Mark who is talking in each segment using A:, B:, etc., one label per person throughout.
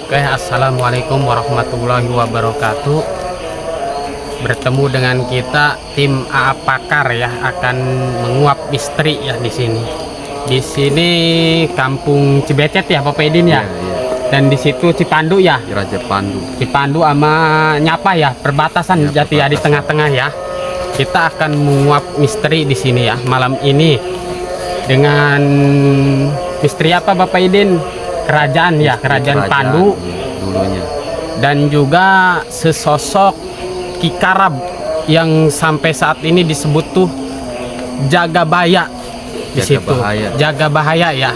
A: Oke, assalamualaikum warahmatullahi wabarakatuh. Bertemu dengan kita tim AA Pakar ya, akan menguap misteri ya di sini. Di sini Kampung Cibecet ya, Bapak Edin ya.
B: Iya.
A: Dan di situ Cipandu ya.
B: Raja Pandu.
A: Cipandu sama Nyapa ya, perbatasan
B: Ya,
A: Jati ya, di tengah-tengah ya. Kita akan menguap misteri di sini ya malam ini dengan misteri apa, Bapak Edin? Kerajaan ya, kerajaan Pandu
B: dulunya.
A: Dan juga sesosok Ki Karab yang sampai saat ini disebut tuh jaga bahaya di situ. Jaga bahaya ya.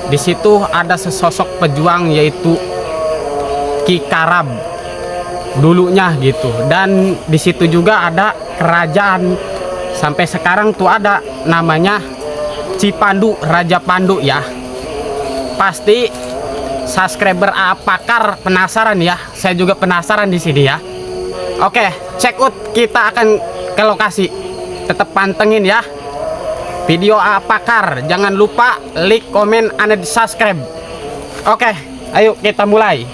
A: Di situ ada sesosok pejuang yaitu Ki Karab dulunya gitu. Dan di situ juga ada kerajaan sampai sekarang tuh ada namanya Cipandu, Raja Pandu ya. Pasti subscriber AA Pakar penasaran ya. Saya juga penasaran di sini ya. Oke, check out, kita akan ke lokasi. Tetap pantengin ya video AA Pakar. Jangan lupa like, komen, and subscribe. Oke, ayo kita mulai.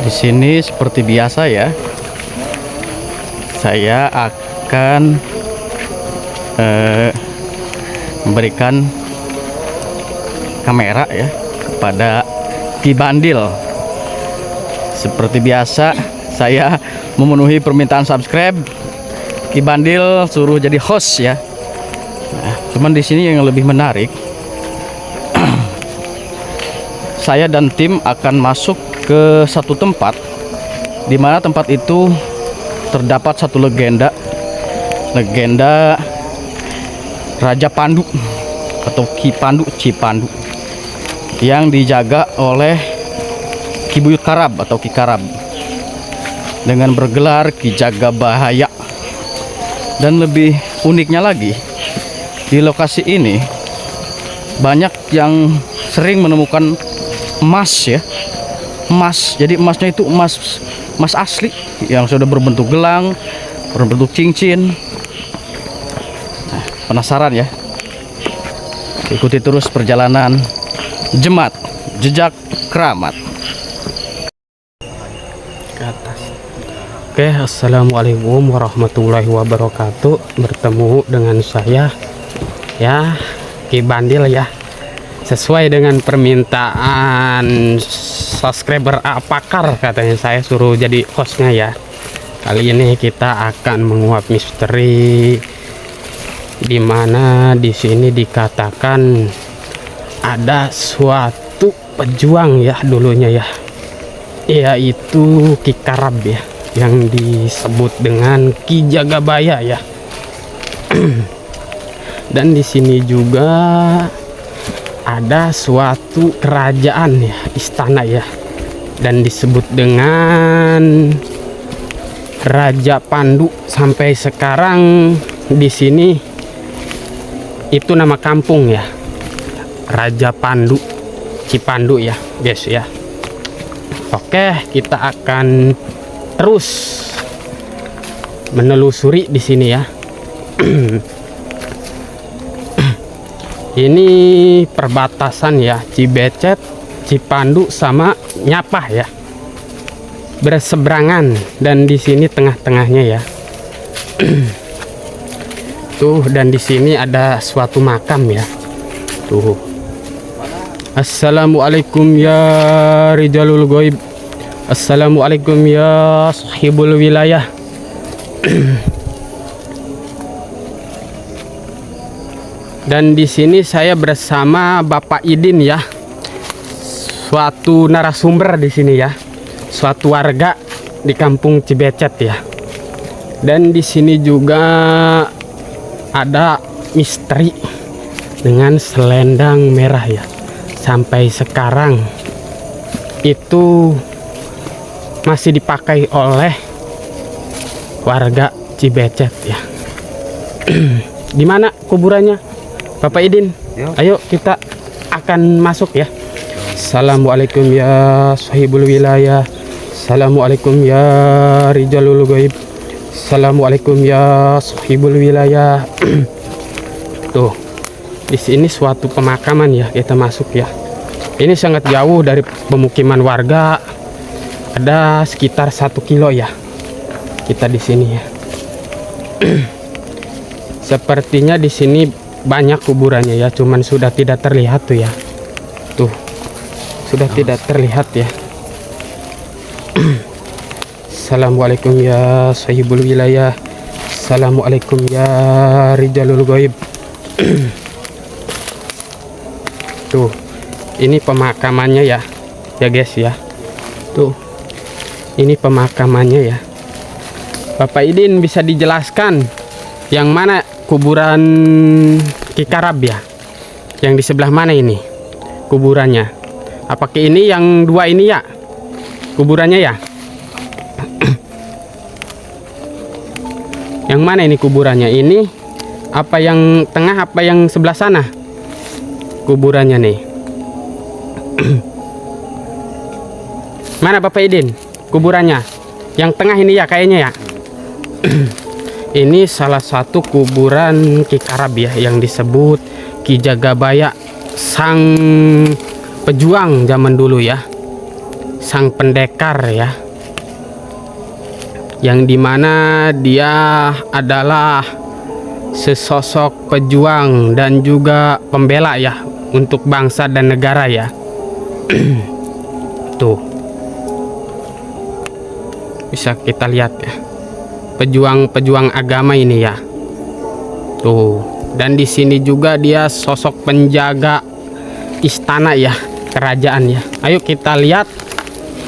B: Di sini seperti biasa ya, saya akan memberikan kamera ya kepada Ki Bandil. Seperti biasa, saya memenuhi permintaan subscribe. Ki Bandil suruh jadi host ya. Nah, cuman di sini yang lebih menarik, saya dan tim akan masuk ke satu tempat, di mana tempat itu terdapat satu legenda Raja Pandu atau Ki Pandu, Cipandu, yang dijaga oleh Ki Buyut Karab atau Ki Karab dengan bergelar Ki Jaga Bahaya. Dan lebih uniknya lagi, di lokasi ini banyak yang sering menemukan emas ya. Emas, jadi emasnya itu emas asli yang sudah berbentuk gelang, berbentuk cincin. Nah, penasaran ya? Ikuti terus perjalanan Jemat Jejak Keramat
A: Ke atas. Oke, assalamualaikum warahmatullahi wabarakatuh. Bertemu dengan saya ya, Ki Bandil ya. Sesuai dengan permintaan subscriber AA Pakar, katanya saya suruh jadi hostnya ya. Kali ini kita akan menguap misteri, dimana di sini dikatakan ada suatu pejuang ya dulunya ya, yaitu Ki Karab ya, yang disebut dengan Ki Jagabaya ya. Dan di sini juga ada suatu kerajaan ya, istana ya, dan disebut dengan Raja Pandu. Sampai sekarang di sini itu nama kampung ya, Raja Pandu, Cipandu ya guys ya. Oke, kita akan terus menelusuri di sini ya. Ini perbatasan ya, Cibecet, Cipandu sama Nyapa ya, berseberangan. Dan di sini tengah-tengahnya ya. Tuh, dan di sini ada suatu makam ya. Tuh. Assalamualaikum ya Rijalul Goib. Assalamualaikum ya sahibul wilayah. Dan di sini saya bersama Bapak Idin ya, suatu narasumber di sini ya, suatu warga di Kampung Cibecet ya. Dan di sini juga ada misteri dengan selendang merah ya. Sampai sekarang itu masih dipakai oleh warga Cibecet ya. Di mana kuburannya? Bapak Idin,
C: Yuk.
A: ayo kita akan masuk ya. Assalamualaikum ya sahibul wilayah. Assalamualaikum ya rijalul ghaib. Assalamualaikum ya sahibul wilayah. Tuh, di sini suatu pemakaman ya, kita masuk ya. Ini sangat jauh dari pemukiman warga. Ada sekitar 1 kilo ya. Kita di sini ya. Sepertinya di sini banyak kuburannya ya, cuman sudah tidak terlihat tuh ya. Tuh, sudah tidak terlihat ya. Assalamualaikum ya sahibul wilayah. Assalamualaikum ya rijalul ghaib. Tuh, ini pemakamannya ya, ya guys ya. Tuh, ini pemakamannya ya. Bapak Idin bisa dijelaskan yang mana kuburan Ki Karab ya? Yang di sebelah mana ini kuburannya? Apakah ini yang 2 ini ya kuburannya ya? Yang mana ini kuburannya? Ini apa yang tengah, apa yang sebelah sana kuburannya nih? Mana Bapak Idin kuburannya? Yang tengah ini ya kayaknya ya. Ini salah satu kuburan Ki Karab ya, yang disebut Ki Jagabaya, sang pejuang zaman dulu ya, sang pendekar ya, yang dimana dia adalah sesosok pejuang dan juga pembela ya untuk bangsa dan negara ya. Tuh, bisa kita lihat ya, pejuang-pejuang agama ini ya. Tuh, dan di sini juga dia sosok penjaga istana ya, kerajaan ya. Ayo kita lihat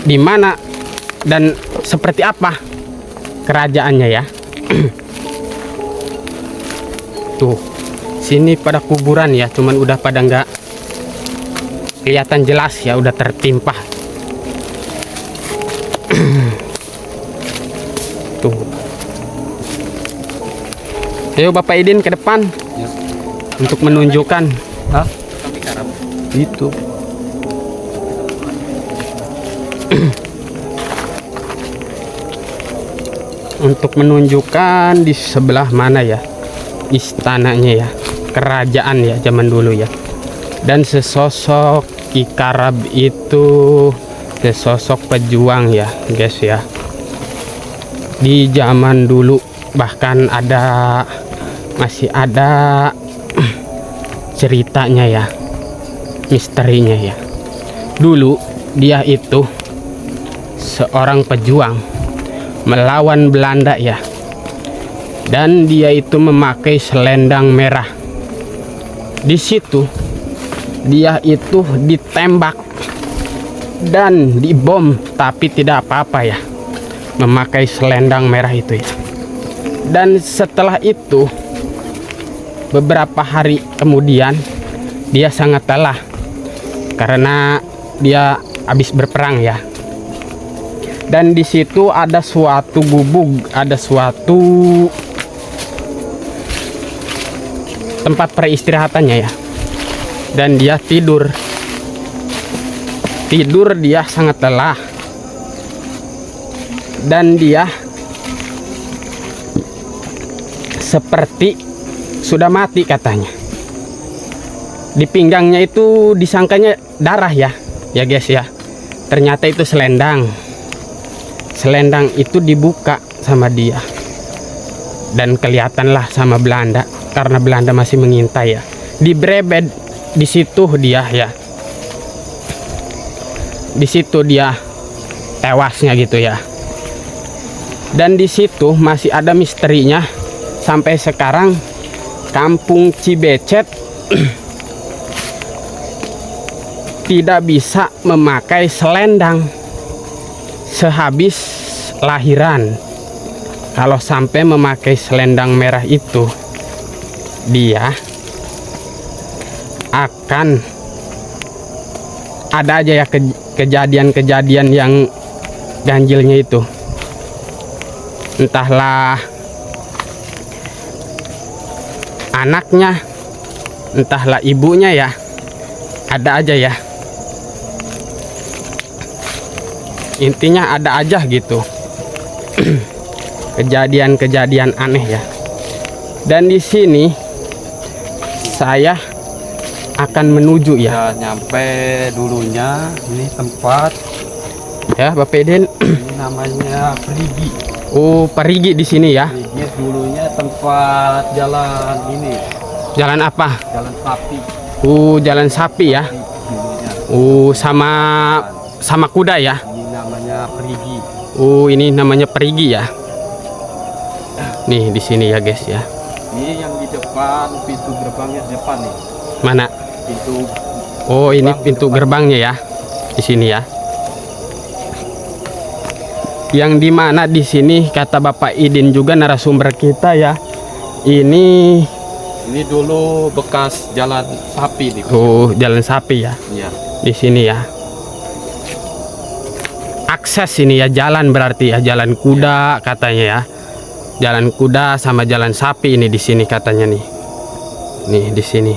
A: di mana dan seperti apa kerajaannya ya. Tuh, sini pada kuburan ya, cuman udah pada nggak kelihatan jelas ya, udah tertimpa. Tuh. Ayo Bapak Idin ke depan untuk menunjukkan.
C: Hah? Itu.
A: Untuk menunjukkan di sebelah mana ya istananya ya, kerajaan ya zaman dulu ya. Dan sesosok Ki Karab itu sesosok pejuang ya guys ya, di zaman dulu. Bahkan masih ada ceritanya ya, misterinya ya. Dulu dia itu seorang pejuang melawan Belanda ya, dan dia itu memakai selendang merah. Di situ dia itu ditembak dan dibom, tapi tidak apa-apa ya, memakai selendang merah itu ya. Dan setelah itu beberapa hari kemudian dia sangat lelah karena dia habis berperang ya. Dan di situ ada suatu gubuk, ada suatu tempat peristirahatannya ya. Dan dia tidur dia sangat lelah, dan dia seperti sudah mati katanya. Di pinggangnya itu disangkanya darah ya guys ya. Ternyata itu selendang itu dibuka sama dia, dan kelihatanlah sama Belanda karena Belanda masih mengintai ya. Dibrebed di situ dia ya, di situ dia tewasnya gitu ya. Dan di situ masih ada misterinya sampai sekarang. Kampung Cibecet tidak bisa memakai selendang sehabis lahiran. Kalau sampai memakai selendang merah itu, dia akan ada aja ya kejadian-kejadian yang ganjilnya itu. Entahlah anaknya entahlah ibunya ya, ada aja ya. Intinya ada aja gitu. Kejadian-kejadian aneh ya. Dan di sini saya akan menuju ya.
C: Nyampe dulunya ini tempat
A: Ya, Bapak Eden.
C: ini namanya Perigi.
A: Oh, Parigi di sini ya.
C: Perigi dulunya tempat jalan ini,
A: Jalan apa?
C: jalan sapi
A: Jalan sapi ya.
C: dulunya.
A: Sama kuda ya.
C: Ini namanya Perigi.
A: Ini namanya Parigi ya. Nih di sini ya, guys ya.
C: Ini yang di depan pintu gerbangnya depan nih.
A: Mana?
C: Pintu
A: Ini pintu gerbangnya ya. Di sini ya. Yang dimana di sini kata Bapak Idin juga narasumber kita ya. Ini
C: dulu bekas jalan sapi nih.
A: jalan sapi ya.
C: Iya.
A: Di sini ya. Akses ini ya, jalan berarti ya, jalan kuda katanya ya. Jalan kuda sama jalan sapi ini di sini katanya nih. Nih di sini.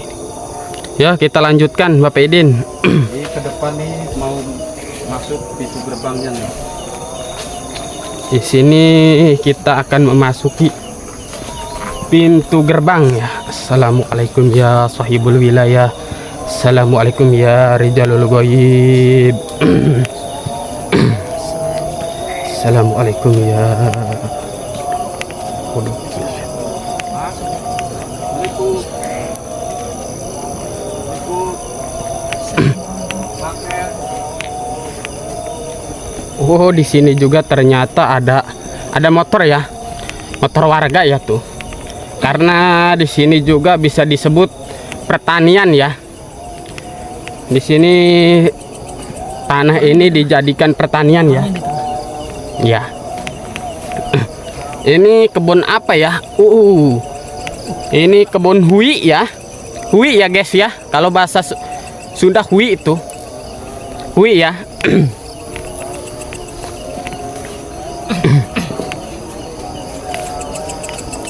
A: Ya, kita lanjutkan Bapak Idin.
C: Ini ke depan nih mau masuk pintu gerbangnya nih.
A: Di sini kita akan memasuki pintu gerbang ya. Assalamualaikum ya sahibul wilayah. Assalamualaikum ya rijalul ghaib. Assalamualaikum ya. Di sini juga ternyata ada motor ya. Motor warga ya tuh. Karena di sini juga bisa disebut pertanian ya. Di sini tanah ini dijadikan pertanian ya. Ya. Ini kebun apa ya? Ini kebun hui ya. Hui ya guys ya. Kalau bahasa Sunda hui itu. Hui ya.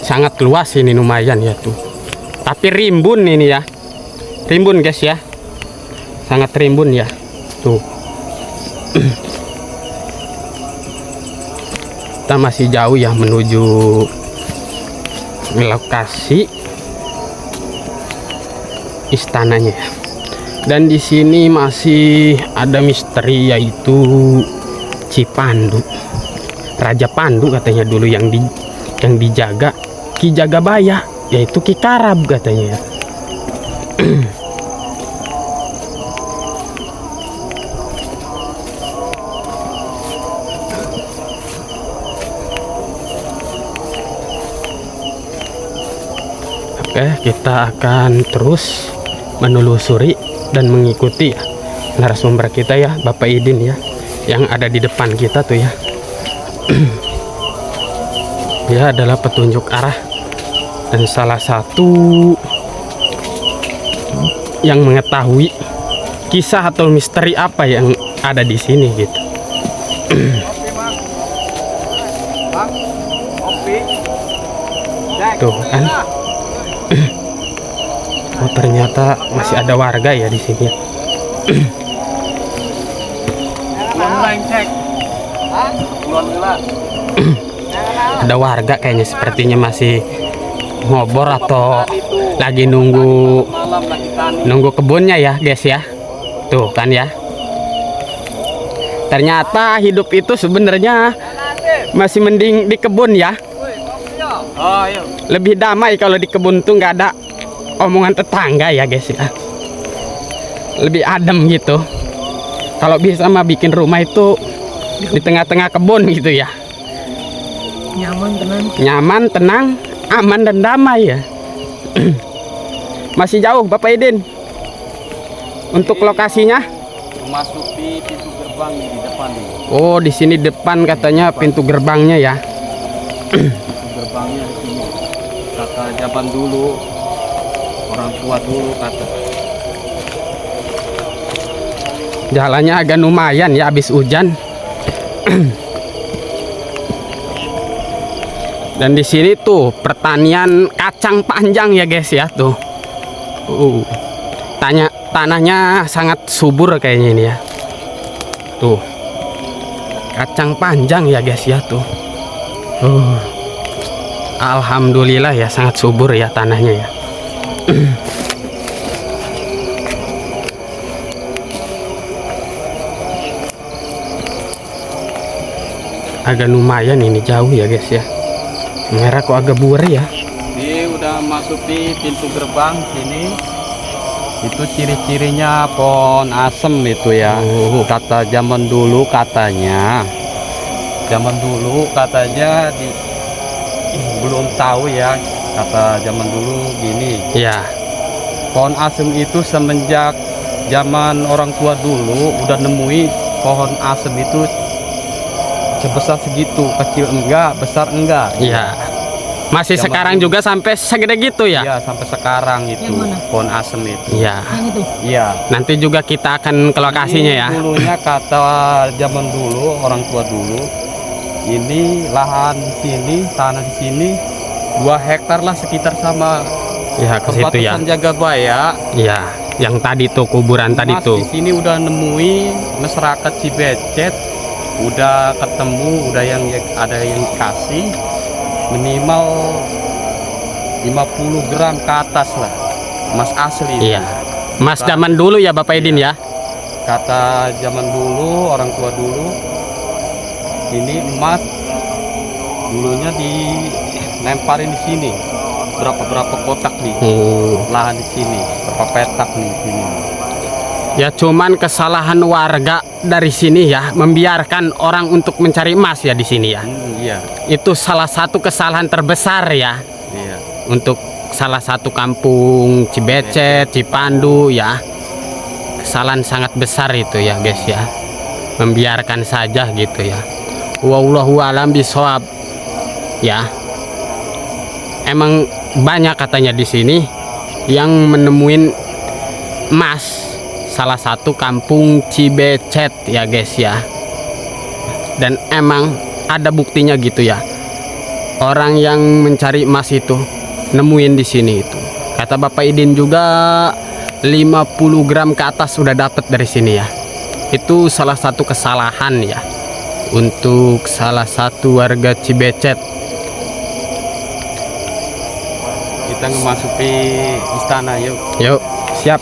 A: Sangat luas ini, lumayan ya tuh. Tapi rimbun ini ya. Rimbun guys ya. Sangat rimbun ya. Tuh. Kita masih jauh ya menuju lokasi istananya. Dan di sini masih ada misteri yaitu Cipandu. Raja Pandu katanya dulu yang dijaga Ki Jagabaya, yaitu Ki Karab katanya. Oke, kita akan terus menelusuri dan mengikuti narasumber kita ya, Bapak Idin ya, yang ada di depan kita tuh ya. Dia adalah petunjuk arah dan salah satu yang mengetahui kisah atau misteri apa yang ada di sini gitu. Tuh kan. Ternyata masih ada warga ya di sini. Ada warga kayaknya, sepertinya masih ngobor atau lagi nunggu kebunnya ya guys ya. Tuh kan ya. Ternyata hidup itu sebenarnya masih mending di kebun ya. Lebih damai kalau di kebun tuh nggak ada omongan tetangga ya guys ya. Lebih adem gitu. Kalau bisa mah bikin rumah itu di tengah-tengah kebun gitu ya. Nyaman, tenang, aman dan damai ya. Masih jauh Bapak Idin untuk lokasinya.
C: Memasuki pintu gerbang di depan nih.
A: Di sini depan katanya pintu gerbangnya ya.
C: Pintu gerbangnya di sini. Kata zaman dulu, orang tua dulu kata.
A: Jalannya agak lumayan ya, habis hujan. Dan di sini tuh pertanian kacang panjang ya guys ya tuh. Tanahnya sangat subur kayaknya ini ya. Tuh. Kacang panjang ya guys ya tuh. Alhamdulillah ya, sangat subur ya tanahnya ya. Agak lumayan ini, jauh ya guys ya. Merah kok agak burik ya.
C: Ini udah masuk di pintu gerbang sini. Itu ciri-cirinya pohon asem itu ya. Kata zaman dulu katanya. Belum tahu ya. Kata zaman dulu gini.
A: Ya.
C: Pohon asem itu semenjak zaman orang tua dulu udah nemui pohon asem itu sebesar segitu, kecil enggak, besar enggak.
A: Iya. Masih
C: Zaman
A: sekarang
C: dulu.
A: juga sampai segede gitu ya?
C: Iya, sampai sekarang itu pohon asem itu.
A: Iya.
C: Iya.
A: Nanti juga kita akan ke lokasinya ya.
C: Dulunya kata zaman dulu, orang tua dulu, ini lahan sini, tanah di sini 2 hektar lah sekitar sama
A: Ya, ke situ ya.
C: perbatasan Jagabaya.
A: Iya, yang tadi tuh kuburan tadi
C: Mas
A: tuh.
C: di sini udah nemui masyarakat Cibecet, udah ketemu, udah yang ada yang kasih minimal 50 gram ke atas lah, emas asli.
A: Iya. Mas zaman dulu ya Bapak Idin ya.
C: Kata zaman dulu, orang tua dulu, ini emas dulunya dilemparin di sini, berapa kotak nih, lahan di sini, berapa petak nih di sini.
A: Ya cuman kesalahan warga dari sini ya, membiarkan orang untuk mencari emas ya di sini ya.
C: Iya.
A: Itu salah satu kesalahan terbesar ya.
C: Iya.
A: Untuk salah satu kampung Cibecet, Cipandu ya. Kesalahan sangat besar itu ya guys ya. Membiarkan saja gitu ya. Wallahu a'lam bishawab. Ya. Emang banyak katanya di sini yang menemuin emas. Salah satu kampung Cibecet ya guys ya. Dan emang ada buktinya gitu ya. Orang yang mencari emas itu nemuin di sini itu. Kata Bapak Idin juga 50 gram ke atas sudah dapat dari sini ya. Itu salah satu kesalahan ya untuk salah satu warga Cibecet.
C: Kita memasuki istana yuk.
A: Yuk, siap.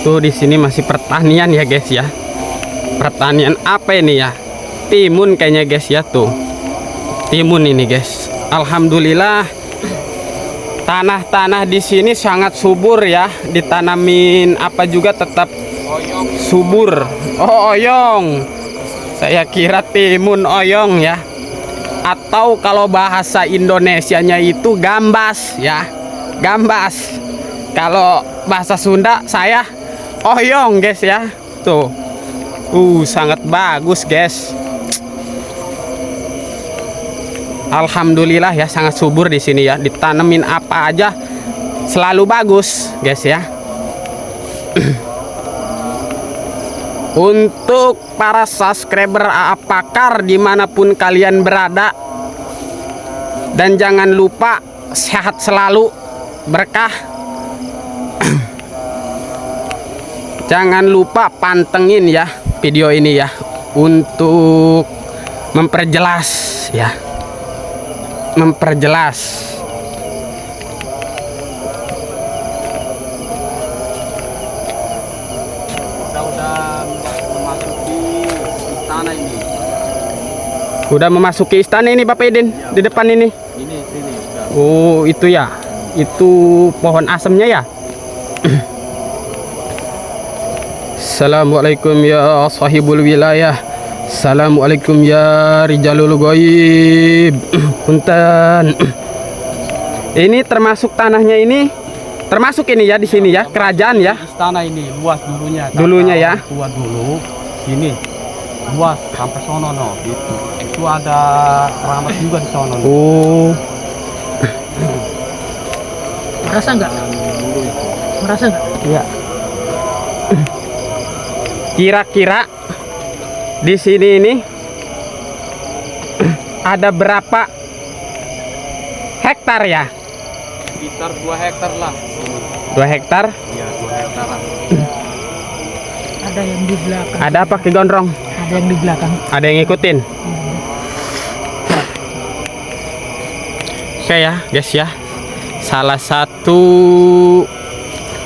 A: Tuh di sini masih pertanian ya guys ya. Pertanian apa ini ya? Timun kayaknya guys ya tuh. Timun ini guys. Alhamdulillah tanah-tanah di sini sangat subur ya. Ditanamin apa juga tetap subur. Oh, oyong. Saya kira timun oyong ya. Atau kalau bahasa Indonesianya itu gambas ya. Gambas. Kalau bahasa Sunda saya oyong guys ya. Tuh. Sangat bagus guys. Alhamdulillah ya, sangat subur di sini ya. Ditanemin apa aja selalu bagus guys ya. Untuk para subscriber AA Pakar dimanapun kalian berada, dan jangan lupa sehat selalu, berkah. Jangan lupa pantengin ya video ini ya, untuk memperjelas ya, memperjelas. Udah memasuki istana ini Bapak Idin, di depan ini.
C: Ini sini sudah.
A: Oh, itu ya. Itu pohon asemnya ya. Assalamualaikum ya sahibul wilayah. Assalamualaikum ya rijalul ghaib. Punten. Ini termasuk tanahnya ini. Termasuk ini ya di sini ya, kerajaan ya.
C: Istana ini luas dulunya.
A: Dulunya ya.
C: Tua dulu. Sini luas sampai sono no gitu. Itu ada keramat juga di sono. No.
A: Oh,
D: Merasa nggak? Merasa nggak?
A: iya. Kira-kira di sini ini ada berapa hektar ya?
C: Sekitar 2 hektar lah.
A: 2 hektar.
C: Iya, 2 hektar.
D: Ada yang di belakang.
A: Ada apa Ki Gondrong?
D: Ada yang di belakang.
A: Ada yang ngikutin? Oke ya guys ya, salah satu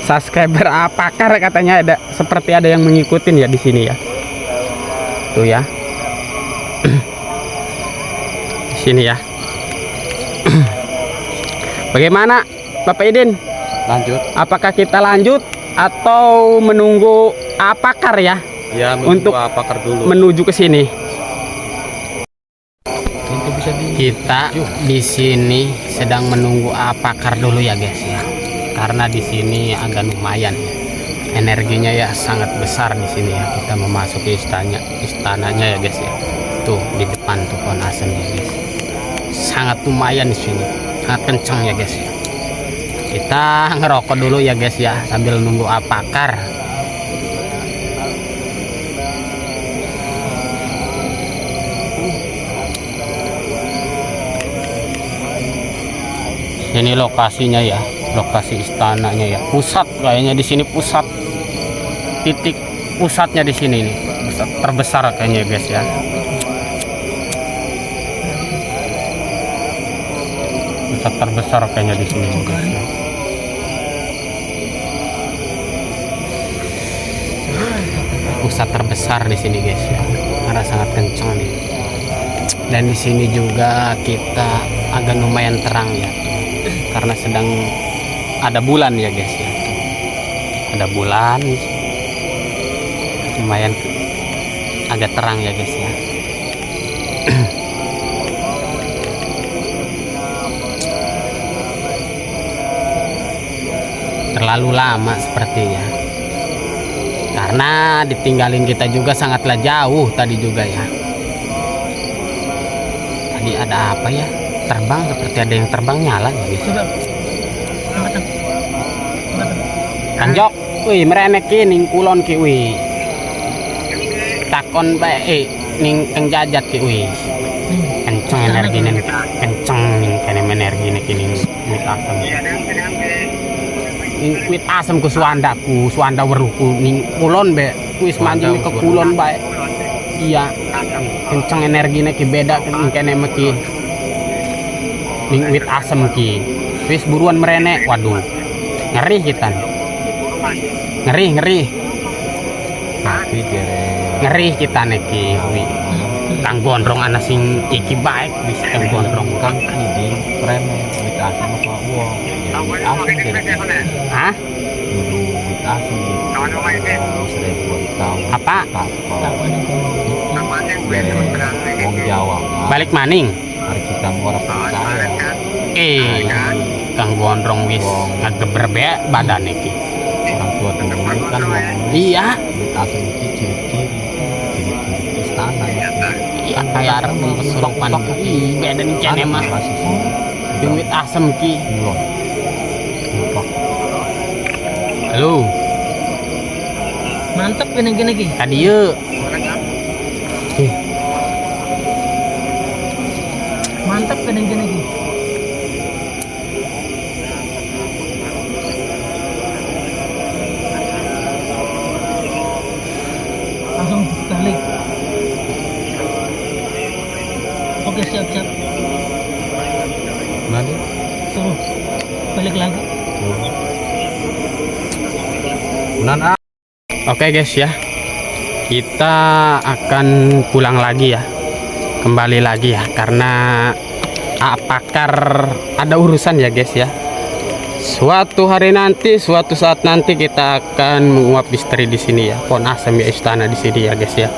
A: subscriber Apakar katanya ada seperti ada yang mengikutin ya di sini ya. Tuh ya. Di sini ya. Bagaimana Bapak Idin?
C: Lanjut.
A: Apakah kita lanjut atau menunggu Apakar ya
C: Ya,
A: untuk
C: Apakar dulu.
A: menuju ke sini?
C: Itu bisa
A: Kita di sini sedang menunggu Apakar dulu ya guys ya. Karena di sini agak lumayan ya. Energinya ya sangat besar di sini ya. Kita memasuki istananya ya guys ya. Tuh di depan tuh pohon asem ya guys. Sangat lumayan di sini. Sangat kencang ya guys ya. Kita ngerokok dulu ya guys ya sambil nunggu Apakar. Ini lokasinya ya, lokasi istananya ya, pusat kayaknya di sini, pusat titik pusatnya di sini nih, pusat terbesar kayaknya guys ya. Pusat terbesar kayaknya di sini guys ya. Pusat terbesar di sini guys ya, karena sangat kencang nih. Dan di sini juga kita agak lumayan terang ya. Karena sedang ada bulan ya guys ya, ada bulan, lumayan agak terang ya guys ya. Terlalu lama sepertinya, karena ditinggalin kita juga sangatlah jauh tadi juga ya. Tadi ada apa ya? Terbang, seperti ada yang terbang nyala ya guys.
D: Coba. Angkatan. Angkatan.
A: Kanjok, wih merenek ki ning kulon ki wih. Takon bae ning keng jajat ki wih. Kenceng energine, kenceng ning kene energine ki ning wit asem. Ning wit asem ku Suwanda weruhku ning kulon be. Wis manjing ke kulon bae. Iya. Kenceng energine ki beda ning kene meki. Ning wit asem ki wis buruan merenek. Waduh, ngeri kita, ngeri
C: tapi
A: ngeri kita neki wi. Kang Gondrong ana sing iki baik wis Kang Gondrong
C: kan ini keren wit asem apa wong. Wit asem jadi.
A: hah
C: Dulu wit asem seribuan tahun.
A: apa
C: Dari wong Jawa.
A: balik maning
C: Hari kita orang percaya.
A: Kang Gondrong wis ngegeber be badan iki.
C: Orang tua dulu kan wong
A: Iya
C: wit asem itu ciri-ciri istana ya.
A: iya kayak arep kesurupan iki beda ning kene mah di wit asem ki.
C: Kulon. Lupak.
A: Halo
D: Mantap gini ki.
A: tadi yuk.
D: Mantap gini ki. Langsung balik. Oke, siap.
C: Nanti
D: Suruh balik lagi.
A: Oke guys ya, kita akan pulang lagi ya, kembali lagi ya, karena Apakar ada urusan ya guys ya. Suatu hari nanti, suatu saat nanti kita akan menguap misteri di sini ya, pohon asem ya, istana di sini ya guys ya.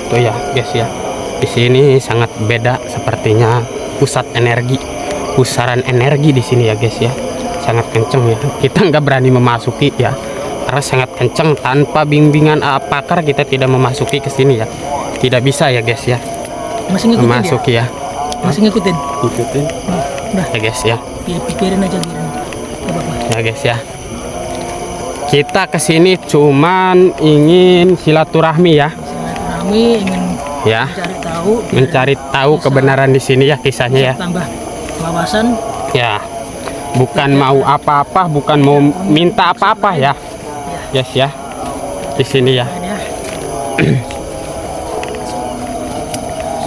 A: Tuh ya guys ya, di sini sangat beda sepertinya pusat energi, pusaran energi di sini ya guys ya, sangat kenceng ya. Kita nggak berani memasuki ya, karena sangat kencang. Tanpa bimbingan pakar kita tidak memasuki ke sini ya. Tidak bisa ya guys ya.
D: Masih ngikutin
A: Memasuki ya.
D: Masih ngikutin.
C: Ikutin.
D: Udah,
A: Ya guys ya.
D: pikirin aja biarin. Gak apa-apa.
A: Ya guys ya. Kita kesini cuman ingin silaturahmi ya.
D: Silaturahmi, ingin
A: Ya.
D: mencari tahu. biar
A: Mencari tahu
D: bisa
A: kebenaran di sini ya kisahnya ya.
D: Tambah wawasan.
A: Ya. Bukan mau apa-apa, bukan mau minta apa-apa ya. Yes ya. Di sini ya.
D: Ya.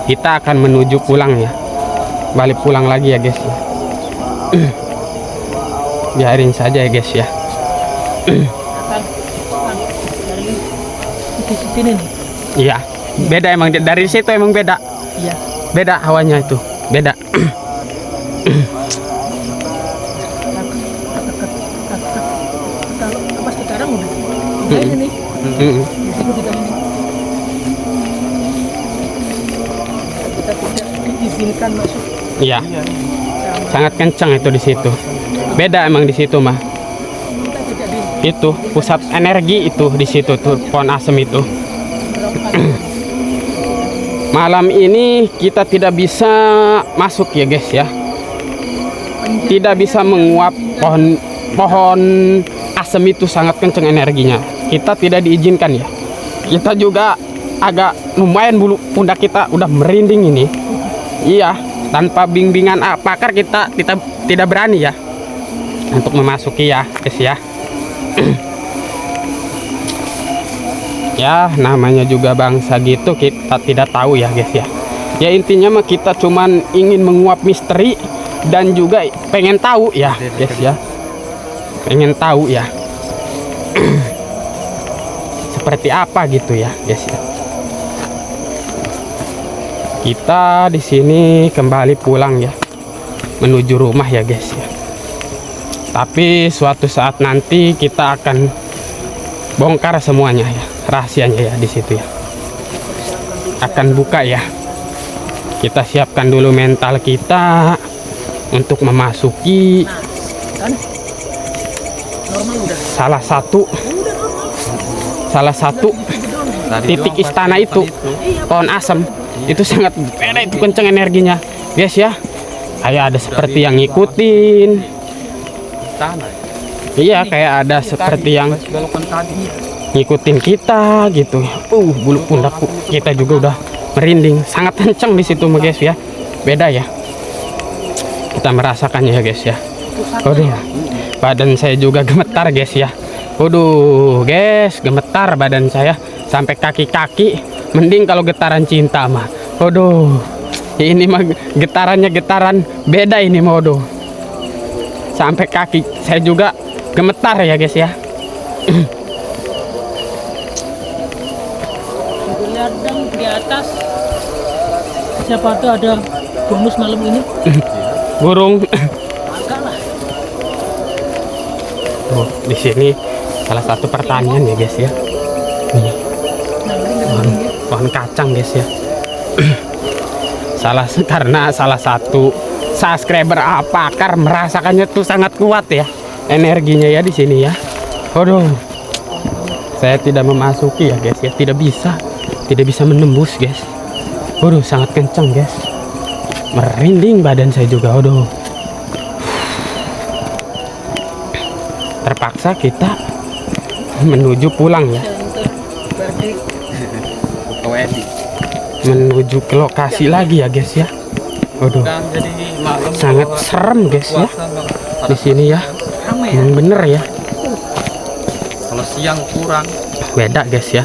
A: Kita akan menuju pulang ya. Balik pulang lagi ya guys ya. Biarin saja ya guys ya.
D: Dari sini nih.
A: Iya. Beda emang dari situ emang beda.
D: Iya.
A: Beda hawanya itu. Beda.
D: Kalau pas sekarang udah. Udah ini.
A: Mm-mm.
D: Di situ kita ini. Kita tidak diizinkan masuk.
A: Iya. Sangat kencang itu di situ. Beda emang di situ mah.
D: Kita tidak di
A: Itu pusat energi itu di situ tuh pohon asem itu. Malam ini kita tidak bisa masuk ya guys ya. Tidak bisa menguap pohon asem itu sangat kencang energinya. Kita tidak diizinkan ya. Kita juga agak lumayan bulu pundak kita udah merinding ini. Iya, tanpa bimbingan pakar kita tidak berani ya untuk memasuki ya guys ya. Ya namanya juga bangsa gitu, kita tidak tahu ya guys ya. Ya intinya mah kita cuman ingin menguap misteri dan juga pengen tahu ya guys ya. Pengen tahu ya. Seperti apa gitu ya guys ya. Kita di sini kembali pulang ya. Menuju rumah ya guys ya. Tapi suatu saat nanti kita akan bongkar semuanya ya, rahasianya ya di situ ya. Akan buka ya. Kita siapkan dulu mental kita untuk memasuki
D: kan normal udah.
A: salah satu titik istana itu, pohon asem. Itu sangat beda, itu kenceng energinya guys ya. Kayak ada seperti yang ngikutin.
C: Tanah.
A: Iya, kayak ada seperti yang
C: Belokan tadi.
A: ngikutin kita gitu. Bulu pundak kita juga udah merinding, sangat kencang di situ guys ya. Beda ya. Kita merasakannya ya guys ya. Waduh, badan saya juga gemetar guys ya. Waduh, guys, gemetar badan saya sampai kaki-kaki. Mending kalau getaran cinta mah. Waduh, ini mah getarannya getaran beda ini mah. Waduh, sampai kaki saya juga gemetar ya guys ya.
D: Lihat dong di atas. Siapa tuh ada bonus malam ini?
A: Burung.
D: Agak lah.
A: Tuh, di sini salah satu pertanian ya guys ya. Nih,
D: Nah, ini nggak begini.
A: pohon kacang guys ya. Karena salah satu subscriber pakar merasakannya tuh sangat kuat ya energinya ya di sini ya. Waduh, saya tidak memasuki ya guys ya, tidak bisa menembus guys. Waduh, sangat kencang guys, merinding badan saya juga. Waduh, terpaksa kita menuju pulang ya,
D: Berarti
C: Buka wedding.
A: menuju ke lokasi lagi ya guys ya. Waduh,
C: Dan jadi malam
A: sangat
C: kalau
A: serem guys ya
C: puasa, Bang.
A: di sini ya.
D: ramai ya.
A: Yang bener ya,
C: Kalau siang kurang.
A: beda guys ya,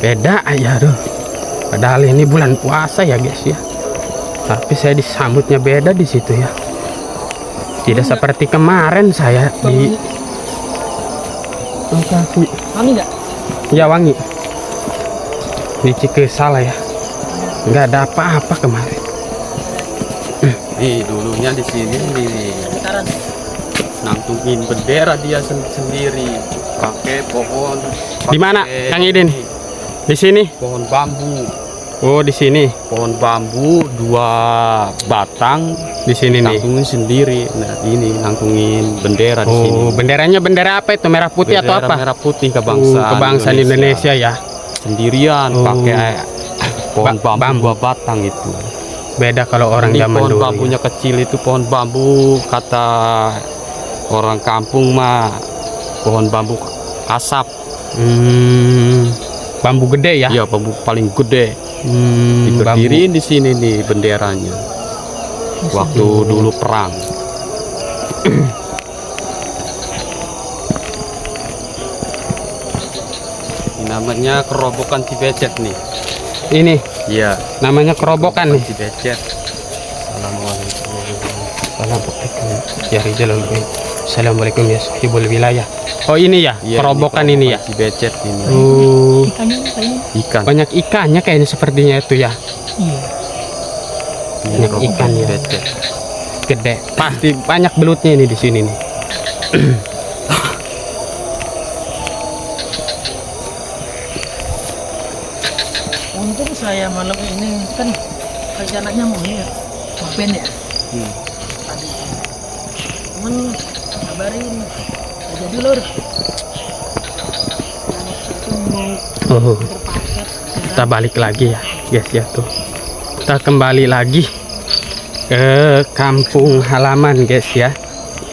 A: beda ya. Aduh, padahal ini bulan puasa ya guys ya, tapi saya disambutnya beda di situ ya. Tidak seperti kemarin saya di lokasi
D: Wangi nggak?
A: ya wangi di Cikesala ya, nggak ada apa-apa kemarin.
C: Nih dulunya di sini nih
D: Getaran.
C: nantungin bendera dia sendiri pakai pohon.
A: Di mana
C: pakai
A: Kang Idin? Di sini.
C: Pohon bambu.
A: Oh, di sini.
C: Pohon bambu 2 batang
A: Di sini nih.
C: nangkungin sendiri. Nah, ini nangkungin bendera di sini.
A: Oh, benderanya bendera apa itu? Merah putih atau
C: Bendera
A: apa?
C: merah putih kebangsaan,
A: Kebangsaan Indonesia ya.
C: Sendirian
A: Oh.
C: pakai pohon bambu
A: bambu.
C: 2 batang itu.
A: Beda kalau orang
C: Ini
A: zaman
C: pohon
A: dulu.
C: bambunya kecil itu pohon bambu, kata orang kampung mah pohon bambu asap.
A: Bambu gede ya?
C: Iya, bambu paling gede.
A: Bambu.
C: Diberdiriin di sini nih benderanya. Waktu dulu perang. Ini namanya kerobokan Cibecet nih.
A: Ini
C: Iya,
A: namanya kerobokan nih.
C: Cibecet. Assalamualaikum.
A: Assalamualaikum ya Rizal. Assalamualaikum ya sahibul wilayah. Oh ini ya,
C: Iya,
A: kerobokan ini ya.
C: Cibecet ini.
A: Oh,
D: Ikannya apa ini?
C: Ikan.
A: banyak ikannya kayaknya sepertinya itu ya.
D: Iya.
A: Banyak ikan ya.
C: Cibecet.
A: Gede. Pasti banyak belutnya ini di sini nih.
D: Untung saya malam ini kan rencananya mau lihat ngapain ya. Tadi. Cuman kabarin nggak jadi lur. Itu mau
A: Oh,
D: berpaket.
A: kita balik lagi ya, guys ya tuh. Kita kembali lagi ke kampung halaman, guys ya.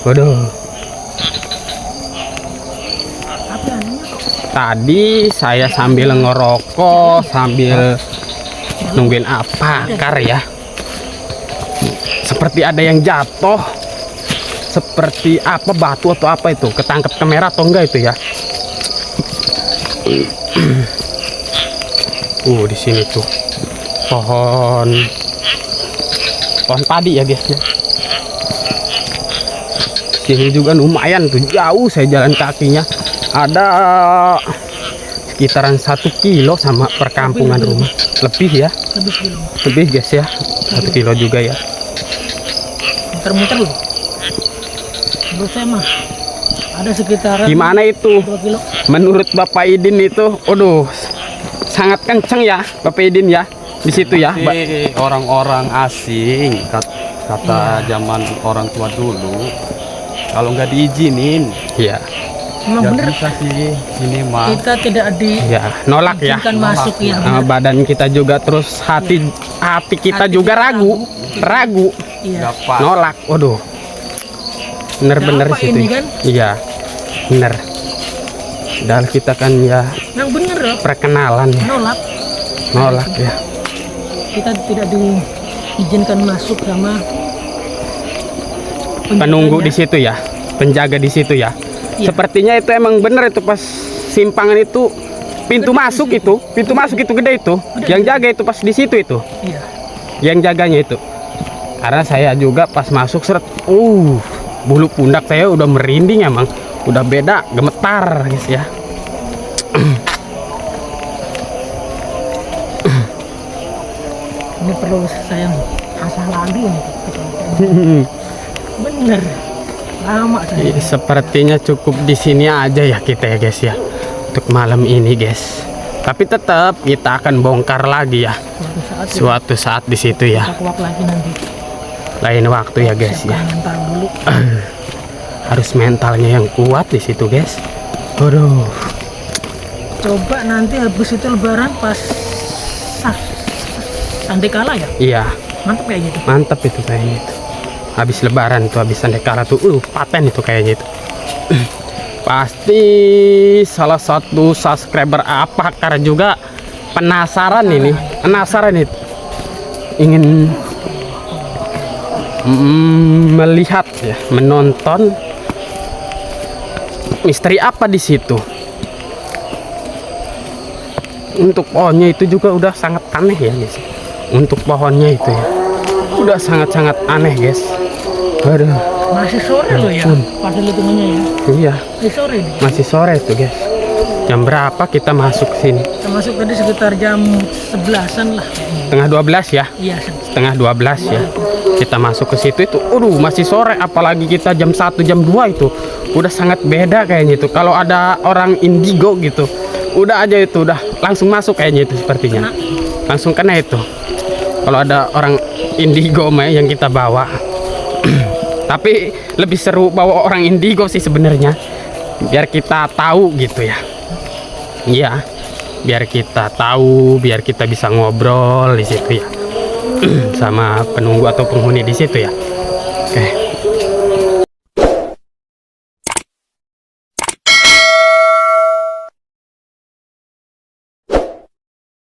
A: Waduh.
D: Tapi anehnya kok
A: Tadi saya sambil ngerokok, sambil nungguin apa kar ya. Seperti ada yang jatuh. Seperti apa, batu atau apa itu? Ketangkep kamera atau enggak itu ya? Di sini tuh pohon padi ya guys ya. Sini juga lumayan tuh, jauh saya jalan kakinya. Ada sekitaran 1 kilo sama perkampungan rumah. Lebih ya,
D: lebih kilo.
A: lebih guys ya. 1 kilo juga ya.
D: Muter-muter loh. Menurut saya mah ada sekitaran
A: Gimana itu?
D: 2 kilo.
A: Menurut Bapak Idin itu, aduh, sangat kenceng ya Bapak Idin ya di situ ya.
C: Tapi orang-orang asing kata zaman orang tua dulu, kalau nggak diizinin
A: Iya,
D: Memang
C: nggak
D: bener
C: bisa sih sini mah.
D: kita tidak
A: ya nolak ya.
D: diizinkan masuk ya.
A: Badan kita juga terus hati kita
D: Hati
A: juga
D: kita
A: ragu
D: Iya.
C: Nggak pas.
A: nolak. Waduh, bener-bener
D: Apa
A: situ.
D: ini kan?
A: Iya, bener. Dan kita kan ya
D: Yang bener loh,
A: perkenalan ya. Nolak ya.
D: kita tidak diizinkan masuk sama
A: Penunggu di
D: penjaganya.
A: situ ya, penjaga di situ ya.
D: Iya.
A: Sepertinya itu emang bener itu pas simpangan itu pintu masuk itu, gede itu. Yang jaga itu pas di situ itu,
D: Iya.
A: yang jaganya itu. Karena saya juga pas masuk seret, bulu pundak saya udah merinding emang, udah beda, gemetar guys ya.
D: Ini perlu saya asah lagi nih. Bener. Lama saya.
A: Sepertinya cukup di sini aja ya kita ya guys ya, untuk malam ini guys. Tapi tetap kita akan bongkar lagi ya
D: Suatu saat
A: suatu saat di situ ya.
D: kita kuat lagi nanti.
A: Lain waktu ya guys ya.
D: Siapkan mental dulu.
A: Harus mentalnya yang kuat di situ guys. Waduh.
D: Coba nanti habis itu lebaran pas Sandekala ya.
A: Iya,
D: Mantap kayak gitu.
A: mantap itu kayaknya itu. Habis lebaran tuh, habis Sandekala tuh, paten itu kayaknya itu. Pasti salah satu subscriber apa karena juga penasaran ini, penasaran itu. Ingin melihat ya, menonton misteri apa di situ. Untuk pohonnya itu juga udah sangat aneh ya guys. Untuk pohonnya itu ya udah sangat-sangat aneh guys. Aduh,
D: Masih sore loh ya. Padahal hitungannya ya.
A: iya
D: Masih sore nih.
A: masih sore tuh guys. Jam berapa kita masuk sini?
D: Kita masuk tadi sekitar jam 11-an lah.
A: Setengah 12 ya.
D: Iya.
A: Setengah 12 ya. Kita masuk ke situ itu, masih sore. Apalagi kita jam 1 jam 2 itu udah sangat beda kayaknya itu. Kalau ada orang indigo gitu, udah aja itu udah langsung masuk kayaknya itu sepertinya. langsung kena itu kalau ada orang indigo mah yang kita bawa. Tapi lebih seru bawa orang indigo sih sebenarnya, biar kita tahu gitu ya. Iya, biar kita tahu, biar kita bisa ngobrol di situ ya sama penunggu atau penghuni di situ ya. Oke.